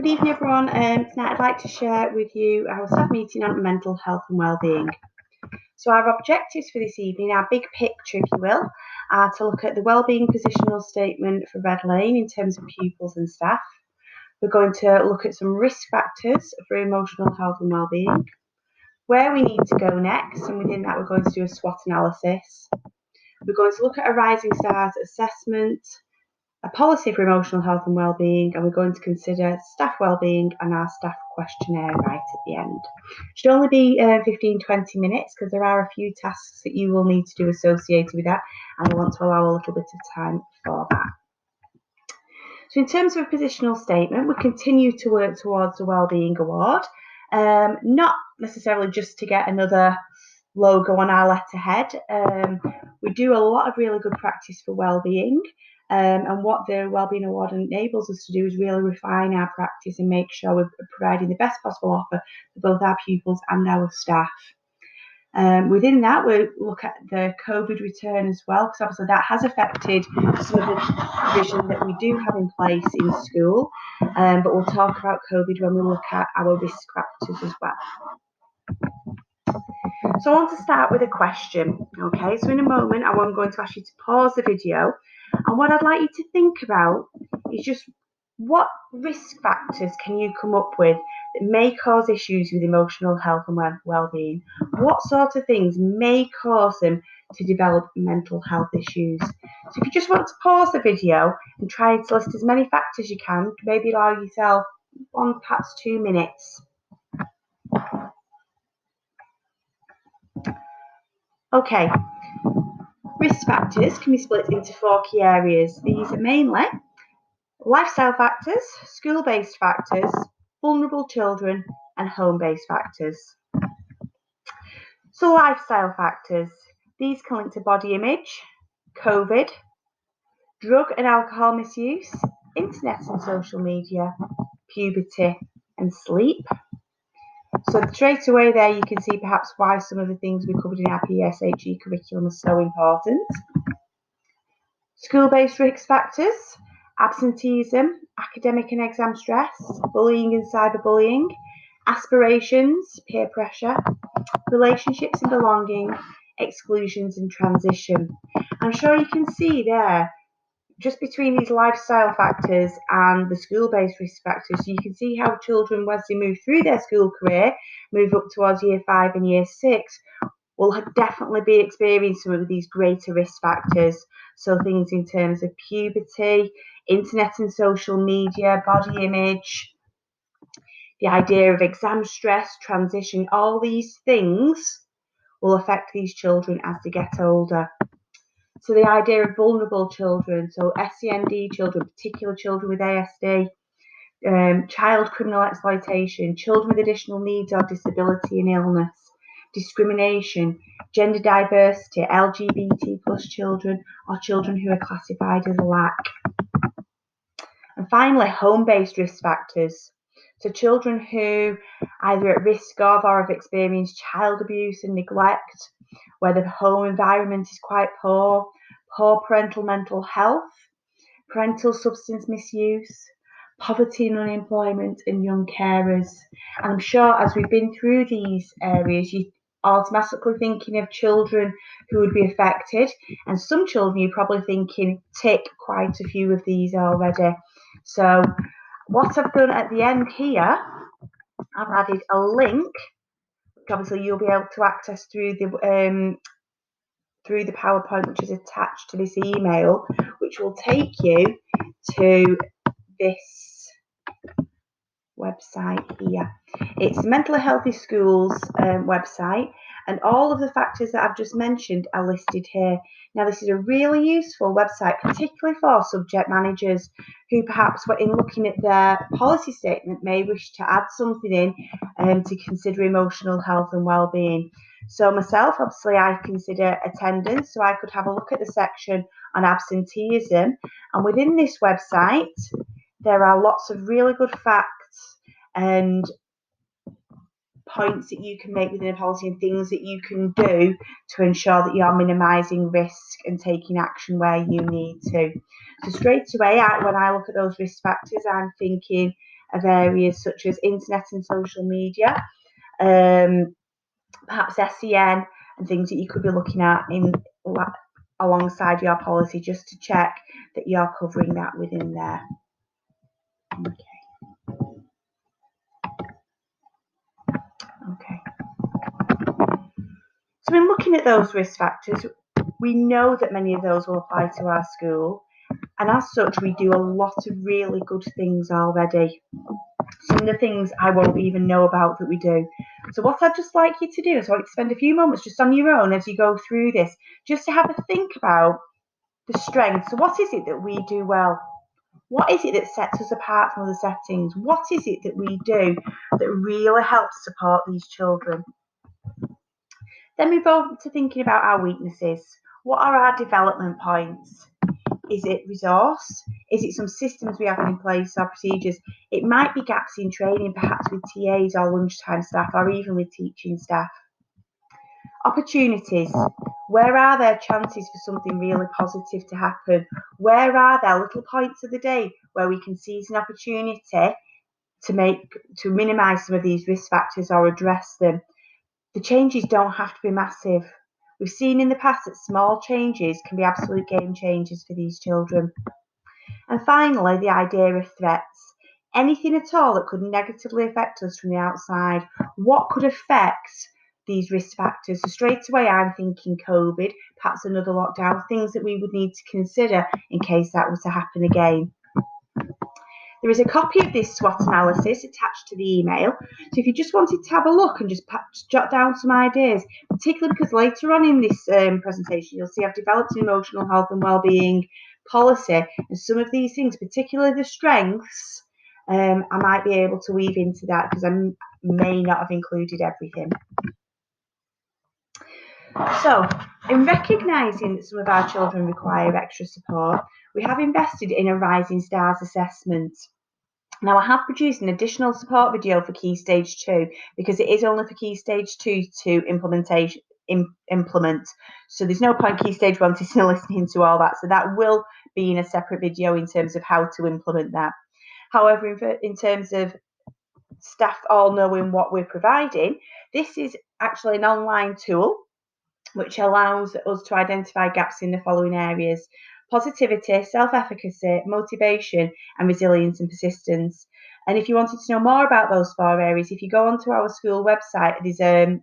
Good evening, everyone. Tonight I'd like to share with you our staff meeting on mental health and wellbeing. So our objectives for this evening, our big picture, if you will, are to look at the wellbeing positional statement for Red Lane in terms of pupils and staff. We're going to look at some risk factors for emotional health and wellbeing, where we need to go next, and within that we're going to do a SWOT analysis. We're going to look at a Rising Stars assessment, a policy for emotional health and wellbeing, and we're going to consider staff wellbeing and our staff questionnaire right at the end. It should only be 15-20 minutes because there are a few tasks that you will need to do associated with that, and I want to allow a little bit of time for that. So in terms of a positional statement, we continue to work towards the Wellbeing Award, not necessarily just to get another logo on our letterhead. We do a lot of really good practice for wellbeing, and what the Wellbeing Award enables us to do is really refine our practice and make sure we're providing the best possible offer for both our pupils and our staff. Within that, we'll look at the COVID return as well, because obviously that has affected some of the provision that we do have in place in school, but we'll talk about COVID when we look at our risk factors as well. So I want to start with a question, okay? So in a moment, I'm going to ask you to pause the video, and what I'd like you to think about is just what risk factors can you come up with that may cause issues with emotional health and well-being? What sort of things may cause them to develop mental health issues? So if you just want to pause the video and try to list as many factors as you can, maybe allow yourself 1, perhaps 2 minutes. Okay, risk factors can be split into 4 key areas. These are mainly lifestyle factors, school-based factors, vulnerable children, and home-based factors. So lifestyle factors, these can link to body image, COVID, drug and alcohol misuse, internet and social media, puberty, and sleep. So straight away there you can see perhaps why some of the things we covered in our PSHE curriculum are so important. School-based risk factors, absenteeism, academic and exam stress, bullying and cyberbullying, aspirations, peer pressure, relationships and belonging, exclusions and transition. I'm sure you can see there, just between these lifestyle factors and the school-based risk factors, you can see how children, as they move through their school career, move up towards year 5 and year 6, will definitely be experiencing some of these greater risk factors. So things in terms of puberty, internet and social media, body image, the idea of exam stress, transition, all these things will affect these children as they get older. So the idea of vulnerable children, so SEND children, particular children with ASD, child criminal exploitation, children with additional needs or disability and illness, discrimination, gender diversity, LGBT plus children, or children who are classified as a lack. And finally, home-based risk factors. So children who either at risk of or have experienced child abuse and neglect, where the home environment is quite poor, poor parental mental health, parental substance misuse, poverty and unemployment, and young carers. And I'm sure as we've been through these areas, you're automatically thinking of children who would be affected, and some children you're probably thinking tick quite a few of these already. So what I've done at the end here, I've added a link, which obviously you'll be able to access through the PowerPoint which is attached to this email, which will take you to this website here. It's Mentally Healthy Schools website, and all of the factors that I've just mentioned are listed here. Now this is a really useful website, particularly for subject managers who perhaps in looking at their policy statement may wish to add something in to consider emotional health and well-being. So myself, obviously I consider attendance, so I could have a look at the section on absenteeism, and within this website there are lots of really good facts and points that you can make within a policy and things that you can do to ensure that you're minimising risk and taking action where you need to. So straight away, when I look at those risk factors, I'm thinking of areas such as internet and social media, perhaps SEN, and things that you could be looking at alongside your policy, just to check that you're covering that within there. Okay. So in looking at those risk factors, we know that many of those will apply to our school, and as such we do a lot of really good things already. Some of the things I won't even know about that we do. So what I'd just like you to do is I want you to spend a few moments just on your own as you go through this, just to have a think about the strengths. So what is it that we do well? What is it that sets us apart from other settings? What is it that we do that really helps support these children? Then move on to thinking about our weaknesses. What are our development points? Is it resource? Is it some systems we have in place or procedures? It might be gaps in training, perhaps with TAs or lunchtime staff, or even with teaching staff. Opportunities. Where are there chances for something really positive to happen? Where are there little points of the day where we can seize an opportunity to minimise some of these risk factors or address them? The changes don't have to be massive. We've seen in the past that small changes can be absolute game changers for these children. And finally, the idea of threats. Anything at all that could negatively affect us from the outside. What could affect these risk factors? So straight away, I'm thinking COVID, perhaps another lockdown, things that we would need to consider in case that was to happen again. There is a copy of this SWOT analysis attached to the email. So if you just wanted to have a look and just jot down some ideas, particularly because later on in this presentation, you'll see I've developed an emotional health and wellbeing policy, and some of these things, particularly the strengths, I might be able to weave into that because I may not have included everything. So, in recognising that some of our children require extra support, we have invested in a Rising Stars assessment. Now, I have produced an additional support video for Key Stage 2 because it is only for Key Stage 2 to implement. So there's no point Key Stage 1 to listening to all that. So that will be in a separate video in terms of how to implement that. However, in terms of staff all knowing what we're providing, this is actually an online tool which allows us to identify gaps in the following areas: positivity, self-efficacy, motivation, and resilience and persistence. And if you wanted to know more about those 4 areas, if you go onto our school website, there's a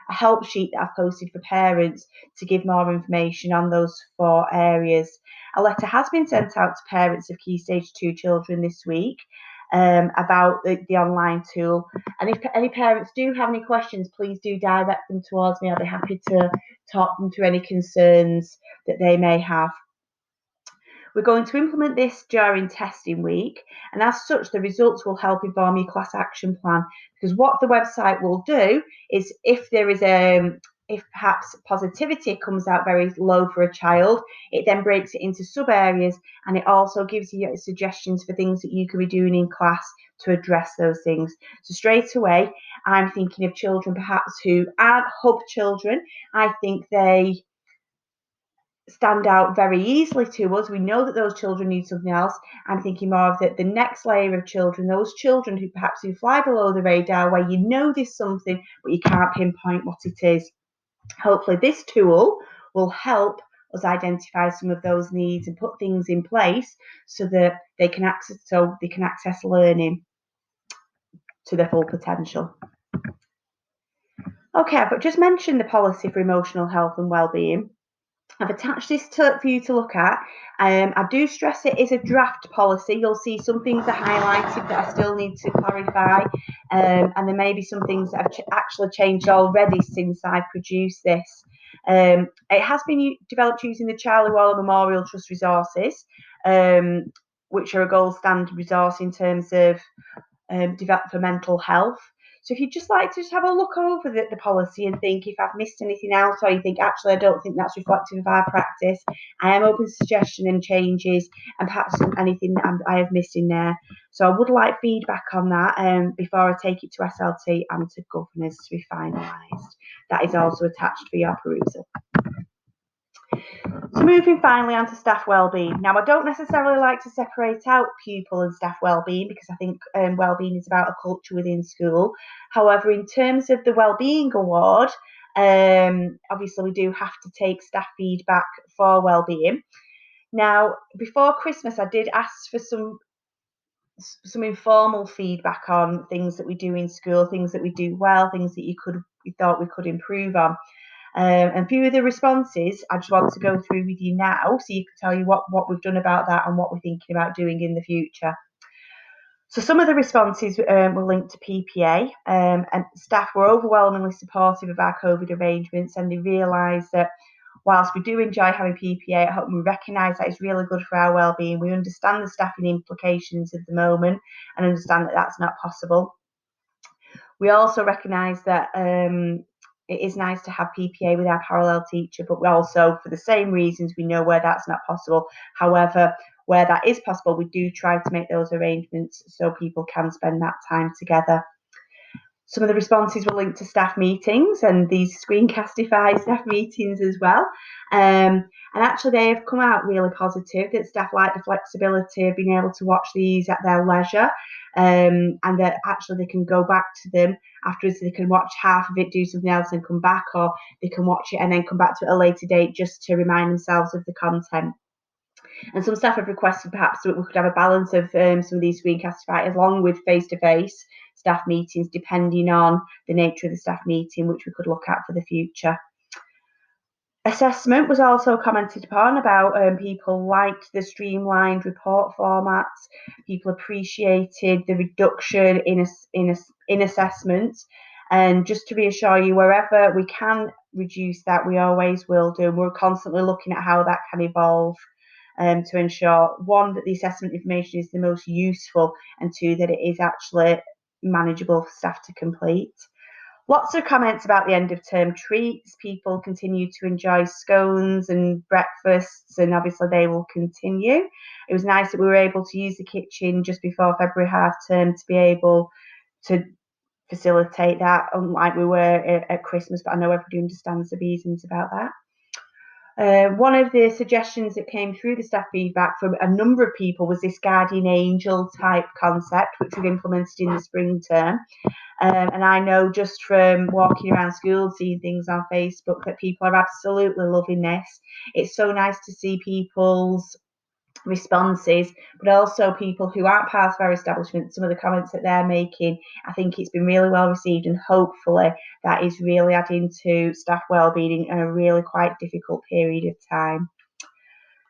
help sheet that I've posted for parents to give more information on those 4 areas. A letter has been sent out to parents of Key Stage 2 children this week about the online tool. And if any parents do have any questions, please do direct them towards me. I'll be happy to talk them through any concerns that they may have. We're going to implement this during testing week, and as such, the results will help inform your class action plan. Because what the website will do is, if there is if perhaps positivity comes out very low for a child, it then breaks it into sub areas, and it also gives you suggestions for things that you could be doing in class to address those things. So straight away, I'm thinking of children perhaps who aren't hub children. I think they stand out very easily to us. We know that those children need something else. I'm thinking more of the next layer of children, those children who perhaps fly below the radar, where you know there's something, but you can't pinpoint what it is. Hopefully this tool will help us identify some of those needs and put things in place so that they can access learning to their full potential. Okay, I've just mentioned the policy for emotional health and wellbeing. I've attached this for you to look at. I do stress it is a draft policy. You'll see some things are highlighted that I still need to clarify, and there may be some things that have actually changed already since I produced this. It has been developed using the Charlie Waller Memorial Trust resources, which are a gold standard resource in terms of for mental health. So if you'd just like to just have a look over the policy and think if I've missed anything out, or you think actually I don't think that's reflective of our practice, I am open to suggestion and changes, and perhaps anything that I have missed in there. So I would like feedback on that before I take it to SLT and to governors to be finalised. That is also attached for your perusal. So moving finally on to staff wellbeing. Now, I don't necessarily like to separate out pupil and staff wellbeing because I think wellbeing is about a culture within school. However, in terms of the Wellbeing Award, obviously we do have to take staff feedback for wellbeing. Now, before Christmas, I did ask for some informal feedback on things that we do in school, things that we do well, things that you thought we could improve on. And a few of the responses I just want to go through with you now so you can tell you what we've done about that and what we're thinking about doing in the future. So some of the responses were linked to PPA, and staff were overwhelmingly supportive of our COVID arrangements, and they realised that whilst we do enjoy having PPA at home, we recognise that it's really good for our wellbeing. We understand the staffing implications at the moment and understand that that's not possible. We also recognise that it is nice to have PPA with our parallel teacher, but we also, for the same reasons, we know where that's not possible. However, where that is possible, we do try to make those arrangements so people can spend that time together. Some of the responses were linked to staff meetings, and these screencastify staff meetings as well. And actually, they have come out really positive, that staff like the flexibility of being able to watch these at their leisure, and that actually they can go back to them afterwards. They can watch half of it, do something else, and come back, or they can watch it and then come back to it at a later date just to remind themselves of the content. And some staff have requested perhaps that we could have a balance of some of these screencastify along with face-to-face staff meetings, depending on the nature of the staff meeting, which we could look at for the future. Assessment was also commented upon about people liked the streamlined report formats. People appreciated the reduction in assessments. And just to reassure you, wherever we can reduce that, we always will do. We're constantly looking at how that can evolve to ensure, one, that the assessment information is the most useful, and two, that it is actually manageable for staff to complete. Lots of comments about the end of term treats. People continue to enjoy scones and breakfasts, and obviously they will continue. It was nice that we were able to use the kitchen just before February half term to be able to facilitate that, unlike we were at Christmas, but I know everybody understands the reasons about that. One of the suggestions that came through the staff feedback from a number of people was this guardian angel type concept, which we've implemented in the spring term. And I know just from walking around school, seeing things on Facebook, that people are absolutely loving this. It's so nice to see people's responses, but also people who aren't part of our establishment, some of the comments that they're making. I think it's been really well received, and hopefully that is really adding to staff wellbeing in a really quite difficult period of time.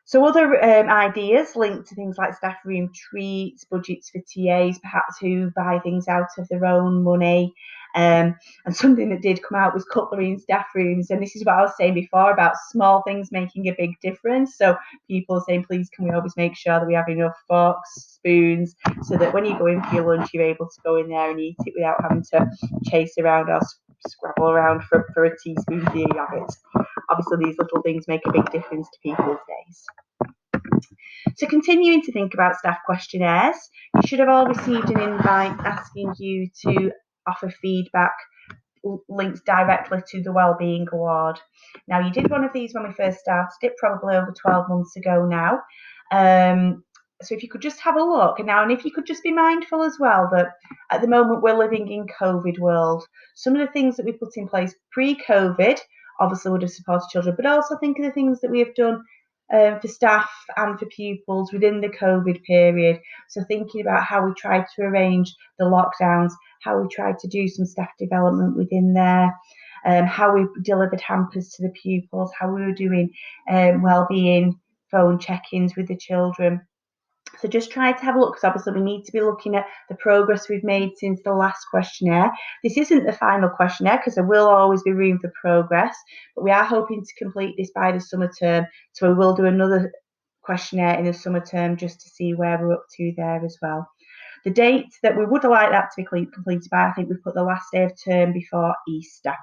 So other ideas linked to things like staff room treats, budgets for TAs, perhaps who buy things out of their own money. And something that did come out was cutlery in staff rooms. And this is what I was saying before about small things making a big difference. So people are saying, please, can we always make sure that we have enough forks, spoons, so that when you go in for your lunch, you're able to go in there and eat it without having to chase around or scrabble around for a teaspoon of it. Obviously, these little things make a big difference to people these days. So continuing to think about staff questionnaires, you should have all received an invite asking you to offer feedback linked directly to the Wellbeing Award. Now, you did one of these when we first started it, probably over 12 months ago now. So if you could just have a look now, and if you could just be mindful as well that at the moment we're living in COVID world, some of the things that we put in place pre-COVID obviously would have supported children, but also think of the things that we have done for staff and for pupils within the COVID period. So thinking about how we tried to arrange the lockdowns, how we tried to do some staff development within there, how we delivered hampers to the pupils, how we were doing wellbeing phone check-ins with the children. So just try to have a look, because obviously we need to be looking at the progress we've made since the last questionnaire. This isn't the final questionnaire because there will always be room for progress, but we are hoping to complete this by the summer term. So we will do another questionnaire in the summer term just to see where we're up to there as well. The date that we would like that to be completed by, I think we put the last day of term before Easter.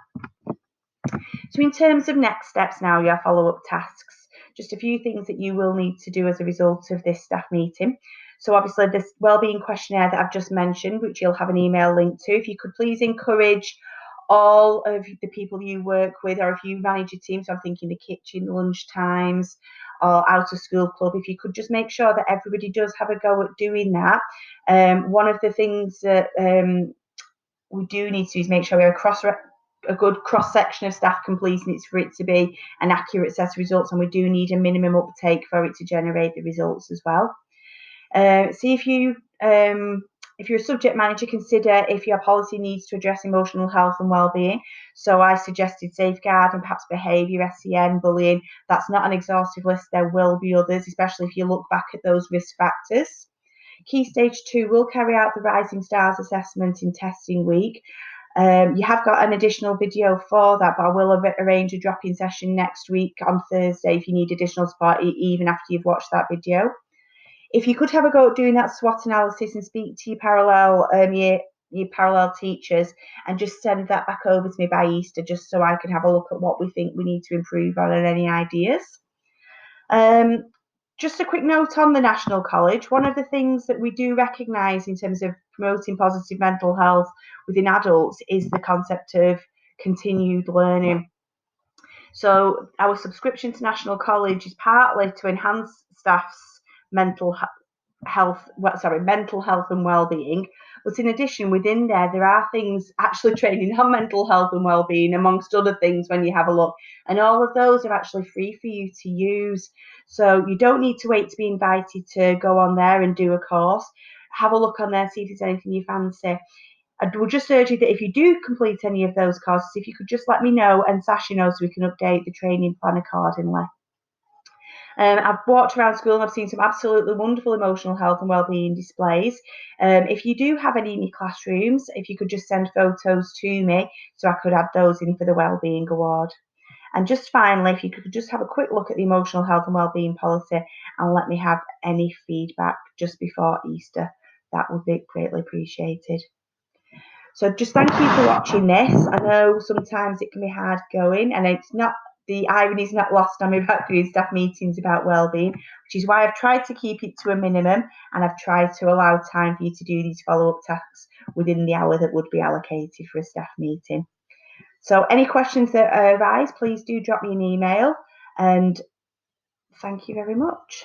So in terms of next steps now, your follow-up tasks. Just a few things that you will need to do as a result of this staff meeting. So obviously this wellbeing questionnaire that I've just mentioned, which you'll have an email link to, if you could please encourage all of the people you work with, or if you manage a team, so I'm thinking the kitchen, lunch times, or out of school club, if you could just make sure that everybody does have a go at doing that. One of the things that we do need to do is make sure we have a good cross section of staff completing it for it to be an accurate set of results, and we do need a minimum uptake for it to generate the results as well. See if you're a subject manager, consider if your policy needs to address emotional health and well-being. So I suggested safeguarding, perhaps behaviour, SEN, bullying. That's not an exhaustive list. There will be others, especially if you look back at those risk factors. Key Stage 2 will carry out the Rising Stars assessment in testing week. You have got an additional video for that, but I will arrange a drop-in session next week on Thursday if you need additional support, even after you've watched that video. If you could have a go at doing that SWOT analysis and speak to your parallel teachers, and just send that back over to me by Easter, just so I can have a look at what we think we need to improve on and any ideas. Just a quick note on the National College. One of the things that we do recognise in terms of promoting positive mental health within adults is the concept of continued learning. So our subscription to National College is partly to enhance staff's mental health and well-being, but in addition, within there are things actually training on mental health and well-being, amongst other things, when you have a look, and all of those are actually free for you to use. So you don't need to wait to be invited to go on there and do a course. Have a look on there, see if there's anything you fancy. I would just urge you that if you do complete any of those courses, if you could just let me know, and Sasha knows, so we can update the training plan accordingly. I've walked around school and I've seen some absolutely wonderful emotional health and wellbeing displays. If you do have any in your classrooms, if you could just send photos to me so I could add those in for the Wellbeing Award. And just finally, if you could just have a quick look at the emotional health and wellbeing policy and let me have any feedback just before Easter, that would be greatly appreciated. So just thank you for watching this. I know sometimes it can be hard going, and the irony is not lost on me about doing staff meetings about wellbeing, which is why I've tried to keep it to a minimum, and I've tried to allow time for you to do these follow-up tasks within the hour that would be allocated for a staff meeting. So any questions that arise, please do drop me an email, and thank you very much.